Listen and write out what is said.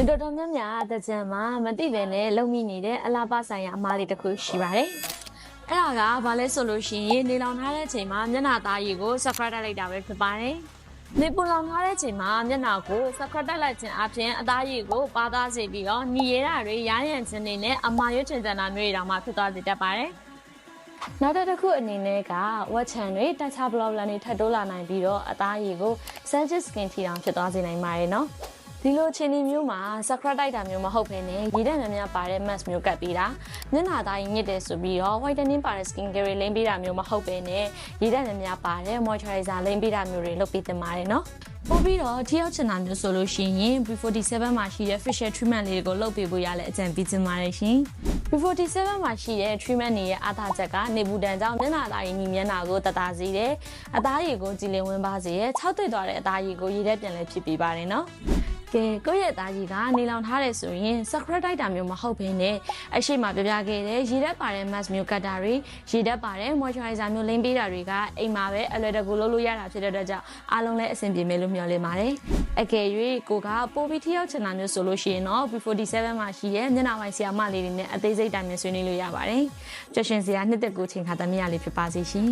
လူတော်တော်များများတကြံမှာမသိပဲနဲ့လုံမိနေတဲ့အလားပါဆိုင်ရာအမားလေးတစ်ခုရှိပါတယ်။အဲ့ဒါကဘာလဲဆိုလို့ရှိရင်နေလောင်ထားတဲ့အချိန်မှာမျက်နှာသားရည်ကို subscribe တက်လိုက်တာပဲဖြစ်ပါတယ်။နေပူလောင်ထားတဲ့အချိန်မှာမျက်နှာကို subscribe တက်လိုက်ခြင်းအပြင်အသားရည်ကိုပါသားစေပြီးတော့ညီရတာတွေရရန်ခြင်းတွေနဲ့အမာရွှေချင်တဲ့နာမျိုးတွေတောင်မှဖြစ်သွားစေတတ်ပါတယ်။နောက်တစ်ခုအနေနဲ့ကဝက်ချန်တွေတခြား blog တွေထပ်တိုးလာနိုင်ပြီးတော့အသားရည်ကို sensitive skin ထီတောင်ဖြစ်သွားစေနိုင်ပါတယ်နော်။ဒီလိုအခြေအနေမျိုးမှာ subscribe တိုက်တာမျိုးမဟုတ်ဘဲနဲ့ရည်တဲ့များများပါတဲ့ mask မျိုးကတ်ပေးတာမျက်နှာသားရည်ညစ်တယ်ဆိုပြီးတော့ whitening ပါတဲ့ skin care တွေလိမ့်ပေးတာမျိုးမဟုတ်ဘဲနဲ့ရည်တဲ့များများပါတဲ့ moisturizer လိမ့်ပေးတာမျိုးတွေလုပ်ပေးတင်ပါတယ်နော်ပို့ပြီးတော့ထိရောက်ချင်တာမျိုးဆိုလို့ရှိရင် B47 မှာရှိတဲ့ facial treatment လေးတွေကိုလုပ်ပေးဖို့ရလဲအကြံပေးချင်ပါတယ်ရှင် B47 မှာရှိတဲ့ treatment တွေရဲ့အားသာချက်ကနေပူဒဏ်ကြောင့်မျက်နှာသားရည်ညီမျက်နှာကိုတသားစေတယ်အသားရည်ကိုကြည်လင်ဝင်ပါစေတယ်၆တွေ့သွားတဲ့အသားရည်ကိုရည်တဲ့ပြန်လဲဖြစ်ပေးပါတယ်နော်ကဲကိုယ့်ရဲ့သားကြီးကနေလောင်ထားတယ်ဆိုရင် subscribe တိုက်တာမျိုးမဟုတ်ဘဲနဲ့အရှိမပြပြခဲ့တဲ့ရည်သက်ပါတဲ့ mask မျိုးကတ်တာတွေရည်သက်ပါတဲ့ moisturizer မျိုးလိမ့်ပေးတာတွေကအိမ်မှာပဲအလွယ်တကူလုပ်လို့ရတာဖြစ်တဲ့အတွက်ကြောင့်အားလုံးလည်းအဆင်ပြေမယ်လို့မျှော်လင့်ပါတယ်အကယ်၍ကိုကပိုပြီးထိရောက်ချင်တာမျိုးဆိုလို့ရှိရင်တော့ B47 မှာရှိတဲ့မျက်နှာပိုင်းဆရာမလေးတွေနဲ့အသေးစိတ်တိုင်မြင်ဆွေးနွေးလို့ရပါတယ်ကြွရှင်စရာနှစ်သက်ကိုချိန်ခါသမီးရလေးဖြစ်ပါစေရှင်